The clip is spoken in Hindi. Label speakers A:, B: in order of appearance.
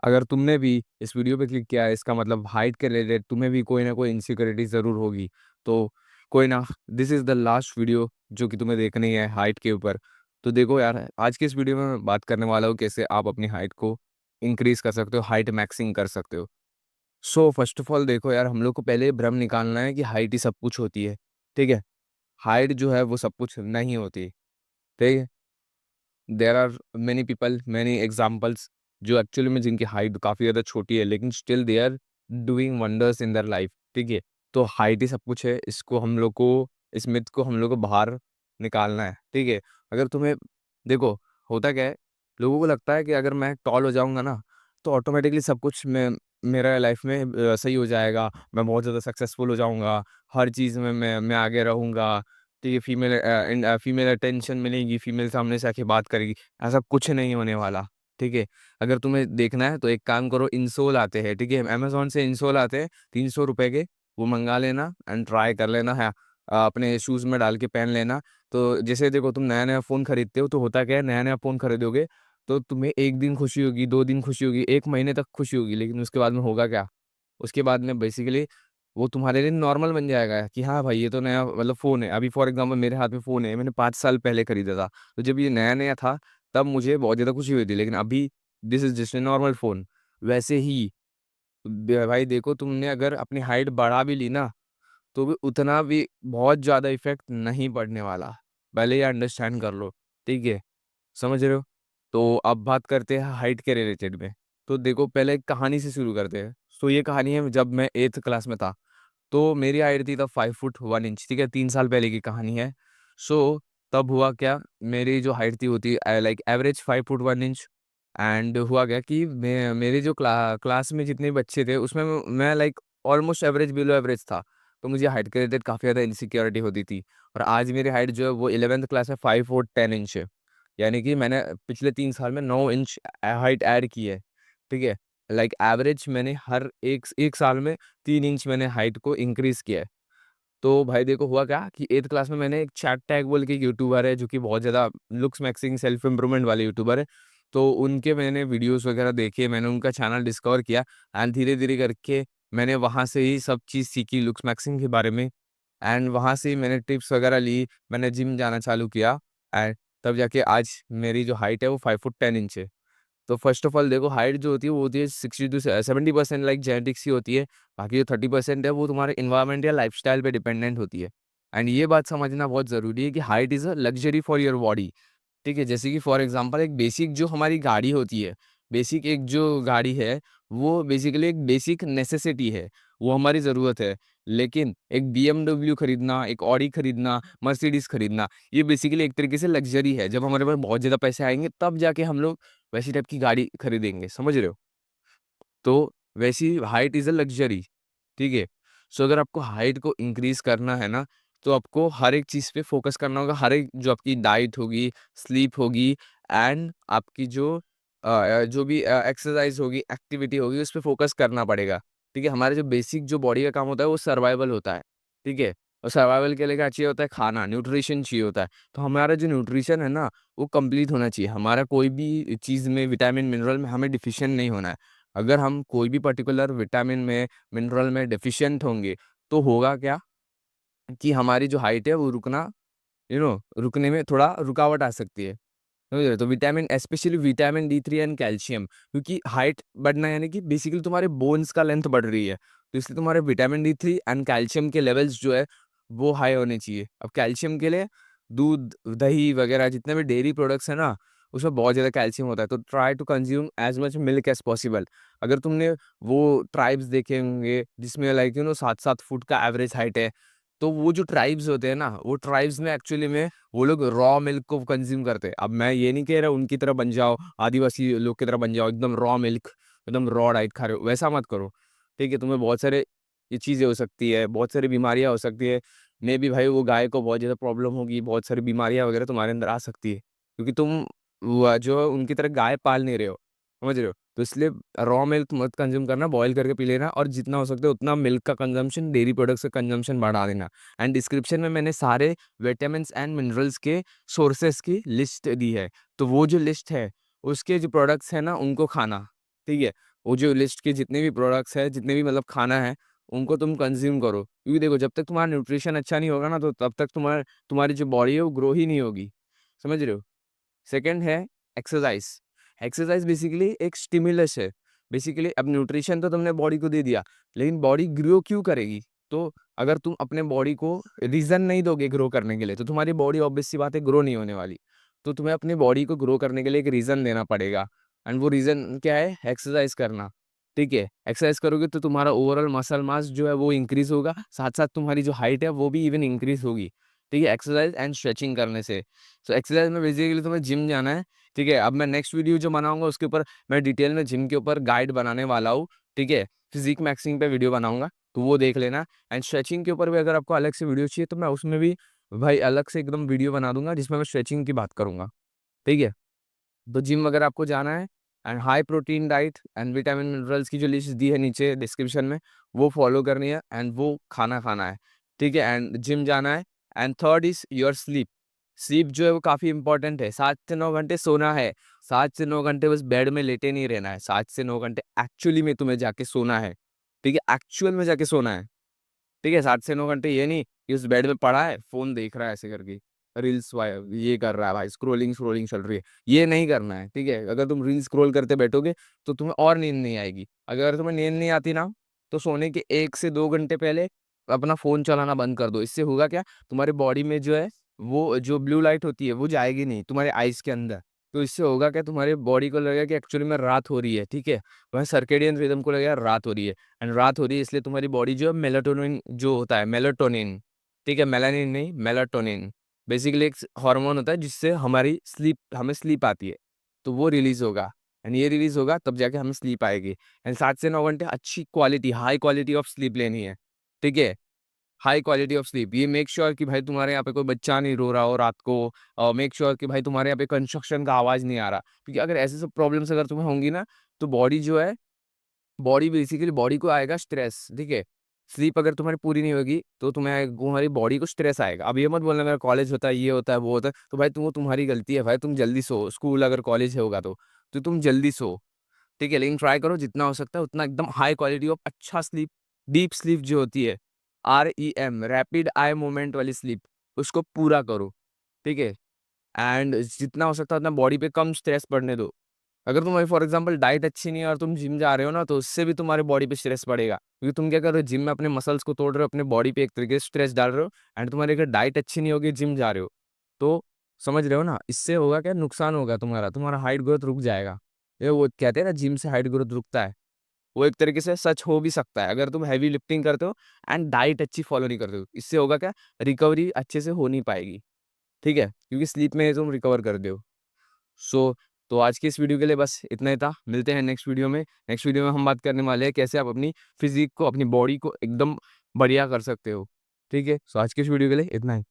A: अगर तुमने भी इस वीडियो पे क्लिक किया है, इसका मतलब हाइट के रिलेटेड तुम्हें भी कोई ना कोई इनसिक्योरिटी ज़रूर होगी। तो कोई ना, this is the last video जो कि तुम्हें देखनी है हाइट के ऊपर। तो देखो यार, आज की इस वीडियो में मैं बात करने वाला हूँ कैसे आप अपनी हाइट को इंक्रीज़ कर सकते हो, हाइट मैक्सिंग कर सकते हो। सो फर्स्ट ऑफ ऑल देखो यार, हम लोग को पहले ये भ्रम निकालना है कि हाइट ही सब कुछ होती है, ठीक है? हाइट जो है वो सब कुछ नहीं होती, ठीक है? There are many people, many examples जो एक्चुअली में जिनकी हाइट काफ़ी ज़्यादा छोटी है, लेकिन still they are doing wonders in their life, ठीक है? तो हाइट ही सब कुछ है, इसको हम लोग को, इस मिथ को हम लोग को बाहर निकालना है, ठीक है? अगर तुम्हें देखो, होता क्या है, लोगों को लगता है कि अगर मैं टॉल हो जाऊँगा ना, तो ऑटोमेटिकली सब कुछ मैं मेरा लाइफ में सही हो जाएगा, मैं बहुत ज़्यादा सक्सेसफुल हो जाऊँगा, हर चीज़ में मैं आगे रहूँगा, ठीक है? फीमेल अटेंशन मिलेगी, फीमेल सामने से आके बात करेगी, ऐसा कुछ नहीं होने वाला, ठीक है? अगर तुम्हें देखना है तो एक काम करो, इंसोल आते हैं, ठीक है? अमेज़न से इंसोल आते हैं ₹300 के, वो मँगा लेना एंड ट्राई कर लेना है। अपने शूज़ में डाल के पहन लेना। तो जैसे देखो, तुम नया-नया फ़ोन खरीदते हो तो होता क्या है, नया-नया फ़ोन खरीदोगे तो तुम्हें 1 दिन खुशी होगी, 2 दिन खुशी होगी, 1 महीने तक खुशी होगी, लेकिन उसके बाद में होगा क्या? उसके बाद में बेसिकली वो तुम्हारे लिए नॉर्मल बन जाएगा कि हाँ भाई, ये तो नया मतलब फ़ोन है। अभी फॉर एग्ज़ाम्पल मेरे हाथ में फ़ोन है, मैंने 5 साल पहले खरीदा था। तो जब ये नया-नया था तब मुझे बहुत ज़्यादा खुशी हुई थी, लेकिन अभी this is just a normal phone. वैसे ही ब भाई देखो, तुमने अगर अपनी हाइट बढ़ा भी ली ना, तो भी उतना भी बहुत ज़्यादा इफ़ेक्ट नहीं पड़ने वाला। पहले ये अंडरस्टैंड कर लो, ठीक है? समझ रहे हो? तो अब बात करते हैं हाइट के रिलेटेड में। तो देखो, पहले एक कहानी से शुरू करते हैं। सो ये कहानी है, जब मैं 8th क्लास में था। तो मेरी हाइट थी तब 5 फुट 1 इंच, ठीक है? 3 साल पहले की कहानी है। सो तब हुआ क्या, मेरी जो हाइट थी वो थी like average 5 foot 1 inch. And हुआ क्या कि मैं मेरे जो क्लास में जितने बच्चे थे उसमें मैं like almost average, below average था। तो मुझे हाइट के रिलेटेड काफ़ी ज़्यादा इनसिक्योरिटी होती थी। और आज मेरी हाइट जो है वो 11th क्लास में 5 फुट 10 इंच है। यानी कि मैंने पिछले 3 साल में 9 इंच हाइट ऐड की है, ठीक है? लाइक एवरेज मैंने हर 1 साल में 3 इंच मैंने हाइट को इंक्रीज़ किया है। तो भाई देखो, हुआ क्या कि 8th क्लास में मैंने एक चैट टैग बोल के एक यूट्यूबर है जो कि बहुत ज़्यादा लुक्स मैक्सिंग सेल्फ इम्प्रूवमेंट वाले यूट्यूबर है। तो उनके मैंने वीडियोज़ वगैरह देखे, मैंने उनका चैनल डिस्कवर किया एंड धीरे-धीरे करके मैंने वहाँ से ही सब चीज़ सीखी लुक्स मैक्सिंग के बारे में। एंड वहाँ से ही मैंने टिप्स वगैरह ली, मैंने जिम जाना चालू किया एंड तब जाके आज मेरी जो हाइट है वो 5 फुट 10 इंच है। तो फर्स्ट ऑफ ऑल देखो, हाइट जो होती है वो होती है 60 टू 70% लाइक जेनेटिक्स ही होती है। बाकी जो 30% है वो तुम्हारे एनवायरनमेंट या लाइफ़स्टाइल पे डिपेंडेंट होती है। एंड ये बात समझना बहुत ज़रूरी है कि height is a luxury for your body. ठीक है? जैसे कि फॉर एग्ज़ाम्पल एक बेसिक जो हमारी गाड़ी होती है, बेसिक एक जो गाड़ी है, वो बेसिकली एक बेसिक नेसेसिटी है, वो हमारी ज़रूरत है। लेकिन एक बीएमडब्ल्यू खरीदना, एक ऑडी खरीदना, मर्सिडीज़ खरीदना, ये बेसिकली एक तरीके से लग्ज़री है। जब हमारे पास बहुत ज़्यादा पैसे आएँगे तब जाके हम लोग वैसी टाइप की गाड़ी खरीदेंगे, समझ रहे हो? तो वैसी हाइट इज़ अ लग्ज़री, ठीक है? सो अगर आपको हाइट को इंक्रीज़ करना है ना, तो आपको हर एक चीज़ पे फ़ोकस करना होगा, हर एक जो आपकी डाइट होगी, स्लीप होगी एंड आपकी जो जो भी एक्सरसाइज़ होगी, एक्टिविटी होगी, उस पे फ़ोकस करना पड़ेगा, ठीक है? हमारा जो बेसिक जो बॉडी का काम होता है, वो सर्वाइवल होता है, ठीक है? और सर्वाइवल के लिए क्या चाहिए होता है? खाना, न्यूट्रिशन चाहिए होता है। तो हमारा जो न्यूट्रिशन है ना, वो कंप्लीट होना चाहिए। हमारा कोई भी चीज़ में विटामिन, मिनरल में हमें डिफिशिएंट नहीं होना है। अगर हम कोई भी पर्टिकुलर विटामिन में, मिनरल में डेफ़िशिएंट होंगे, तो होगा क्या कि हमारी जो हाइट है वो रुकने में थोड़ा रुकावट आ सकती है। समझ रहे हो? तो vitamin, specially vitamin D3 and calcium, क्योंकि हाइट बढ़ना यानी कि बेसिकली तुम्हारे बोन्स का लेंथ बढ़ रही है। तो इसलिए तुम्हारे विटामिन डी3 एंड कैल्शियम के लेवल्स जो है वो हाई होने चाहिए। अब कैल्शियम के लिए दूध, दही वगैरह जितने भी डेयरी प्रोडक्ट्स हैं ना, उसमें बहुत ज़्यादा कैल्शियम होता है। तो try to consume as much milk as possible. अगर तुमने वो ट्राइब्स देखे होंगे जिसमें लाइक 7-7 फुट का एवरेज हाइट है, तो वो जो ट्राइब्स होते हैं ना, वो ट्राइब्स में एक्चुअली में वो लोग रॉ मिल्क को कंज़्यूम करते हैं। अब मैं ये नहीं कह रहा उनकी तरह बन जाओ, आदिवासी लोग की तरह बन जाओ, एकदम रॉ मिल्क, एकदम रॉ डाइट खा रहे हो, वैसा मत करो, ठीक है? तुम्हें बहुत सारे ये चीज़ें हो सकती है, बहुत सारी बीमारियाँ हो सकती है। मेबी भाई वो गाय को बहुत ज़्यादा प्रॉब्लम होगी, बहुत सारी बीमारियाँ वगैरह तुम्हारे अंदर आ सकती है, क्योंकि तुम वो जो उनकी तरह गाय पाल नहीं रहे हो, समझ रहे हो? तो इसलिए रॉ मिल्क मत कंज़्यूम करना, बॉयल करके पी लेना और जितना हो सकता है उतना मिल्क का कंज़म्पशन, डेयरी प्रोडक्ट्स का कंज़म्पशन बढ़ा देना। एंड डिस्क्रिप्शन में मैंने सारे विटामिन्स एंड मिनरल्स के सोर्सेज़ की लिस्ट दी है। तो वो जो लिस्ट है, उसके जो प्रोडक्ट्स हैं ना, उनको खाना, ठीक है? वो जो लिस्ट के जितने भी प्रोडक्ट्स है, जितने भी मतलब खाना है, उनको तुम कंज्यूम करो। क्योंकि देखो जब तक तुम्हारा न्यूट्रिशन अच्छा नहीं होगा ना, तो तब तक तुम्हारी जो बॉडी है वो ग्रो ही नहीं होगी। समझ रहे हो? सेकंड है एक्सरसाइज। एक्सरसाइज बेसिकली एक स्टिमुलस है। बेसिकली अब न्यूट्रिशन तो तुमने बॉडी को दे दिया, लेकिन बॉडी ग्रो क्यों करेगी? तो अगर तुम अपने बॉडी को रीजन नहीं दोगे ग्रो करने के लिए, तो तुम्हारी बॉडी ऑब्वियस सी बात है ग्रो नहीं होने वाली। तो तुम्हें अपनी बॉडी को ग्रो करने के लिए एक रीजन देना पड़ेगा, एंड वो रीजन क्या है? एक्सरसाइज करना। ठीक है, एक्सरसाइज करोगे तो तुम्हारा ओवरऑल मसल मास जो है वो इंक्रीज होगा, साथ साथ तुम्हारी जो हाइट है वो भी इवन इंक्रीज होगी। ठीक है, एक्सरसाइज एंड स्ट्रेचिंग करने से। सो एक्सरसाइज में बेसिकली तुम्हें जिम जाना है। ठीक है, अब मैं नेक्स्ट वीडियो जो बनाऊंगा उसके ऊपर मैं डिटेल में जिम के ऊपर गाइड बनाने वाला हूँ। ठीक है, फिजिक मैक्सिंग पे वीडियो बनाऊंगा, तो वो देख लेना। एंड स्ट्रेचिंग के ऊपर भी अगर आपको अलग से वीडियो चाहिए तो मैं उसमें भी भाई अलग से एकदम वीडियो बना दूंगा जिसमें मैं स्ट्रेचिंग की बात करूंगा। ठीक है, तो जिम अगर आपको जाना है, and high protein diet and vitamin minerals की जो लिस्ट दी है नीचे डिस्क्रिप्शन में, वो फॉलो करनी है एंड वो खाना खाना है। ठीक है, एंड जिम जाना है। And third is your sleep. Sleep जो है वो काफ़ी इंपॉर्टेंट है। 7 से 9 घंटे सोना है। 7 से 9 घंटे बस बेड में लेटे नहीं रहना है, 7 से 9 घंटे एक्चुअली में तुम्हें जाके सोना है। ठीक है, एक्चुअल में जाके सोना है। ठीक है, 7 से 9 घंटे, ये नहीं कि उस बेड में पड़ा है फोन देख रहा है ऐसे करके, रील्स ये कर रहा है भाई, स्क्रोलिंग स्क्रोलिंग चल रही है। ये नहीं करना है। ठीक है, अगर तुम रील स्क्रॉल करते बैठोगे तो तुम्हें और नींद नहीं आएगी। अगर तुम्हें नींद नहीं आती ना, तो सोने के 1 से 2 घंटे पहले अपना फोन चलाना बंद कर दो। इससे होगा क्या? तुम्हारी बॉडी में जो है वो जो ब्लू लाइट होती है वो जाएगी नहीं तुम्हारे आइज के अंदर। तो इससे होगा क्या? तुम्हारी बॉडी को लगेगा कि एक्चुअली में रात हो रही है। ठीक है, वह सर्केडियन रिदम को लगेगा रात हो रही है। एंड रात हो रही है इसलिए तुम्हारी बॉडी जो है मेलाटोनिन जो होता है, मेलाटोनिन, ठीक है, मेलानिन नहीं, मेलाटोनिन, बेसिकली एक हार्मोन होता है जिससे हमें स्लीप आती है, तो वो रिलीज होगा। एंड ये रिलीज होगा तब जाके हमें स्लीप आएगी। एंड 7 से 9 घंटे अच्छी quality, high quality of sleep लेनी है। ठीक है, हाई क्वालिटी ऑफ स्लीप। ये मेक श्योर कि भाई तुम्हारे यहाँ पे कोई बच्चा नहीं रो रहा हो रात को, और मेक श्योर कि भाई तुम्हारे यहाँ पे कंस्ट्रक्शन का आवाज नहीं आ रहा। क्योंकि अगर ऐसे सब प्रॉब्लम्स अगर तुम्हें होंगी ना, तो बॉडी जो है, बॉडी बेसिकली बॉडी को आएगा स्ट्रेस। ठीक है, स्लीप अगर तुम्हारी पूरी नहीं होगी तो तुम्हारी बॉडी को स्ट्रेस आएगा। अब ये मत बोलना मेरा कॉलेज होता है, ये होता है, वो होता है, तो भाई वो तुम्हारी गलती है भाई, तुम जल्दी सो। स्कूल अगर कॉलेज होगा तो तुम जल्दी सो। ठीक है, लेकिन ट्राई करो जितना हो सकता है उतना एकदम हाई क्वालिटी ऑफ अच्छा स्लीप, डीप स्लीप जो होती है, REM, रैपिड आई मूवमेंट वाली स्लीप, उसको पूरा करो। ठीक है, एंड जितना हो सकता है उतना बॉडी पे कम स्ट्रेस पड़ने दो। अगर तुम्हारी फॉर एग्जांपल डाइट अच्छी नहीं है और तुम जिम जा रहे हो ना, तो उससे भी तुम्हारे बॉडी पे स्ट्रेस पड़ेगा। क्योंकि तुम क्या कर रहे हो? जिम में अपने मसल्स को तोड़ रहे हो, अपने बॉडी पे एक तरीके से स्ट्रेस डाल रहे हो। एंड तुम्हारी अगर डाइट अच्छी नहीं होगी, जिम जा रहे हो, तो समझ रहे हो ना, इससे होगा क्या? नुकसान होगा तुम्हारा हाइट ग्रोथ रुक जाएगा। ये वो कहते हैं ना, जिम से हाइट ग्रोथ रुकता है, वो एक तरीके से सच हो भी सकता है अगर तुम हैवी लिफ्टिंग करते हो एंड डाइट अच्छी फॉलो नहीं करते हो। इससे होगा क्या? रिकवरी अच्छे से हो नहीं पाएगी। ठीक है, क्योंकि स्लीप में तुम रिकवर कर दो। सो तो आज की इस वीडियो के लिए बस इतना ही था। मिलते हैं नेक्स्ट वीडियो में। नेक्स्ट वीडियो में हम बात करने वाले हैं कैसे आप अपनी फिजिक को, अपनी बॉडी को एकदम बढ़िया कर सकते हो। ठीक है, सो आज की इस वीडियो के लिए इतना ही।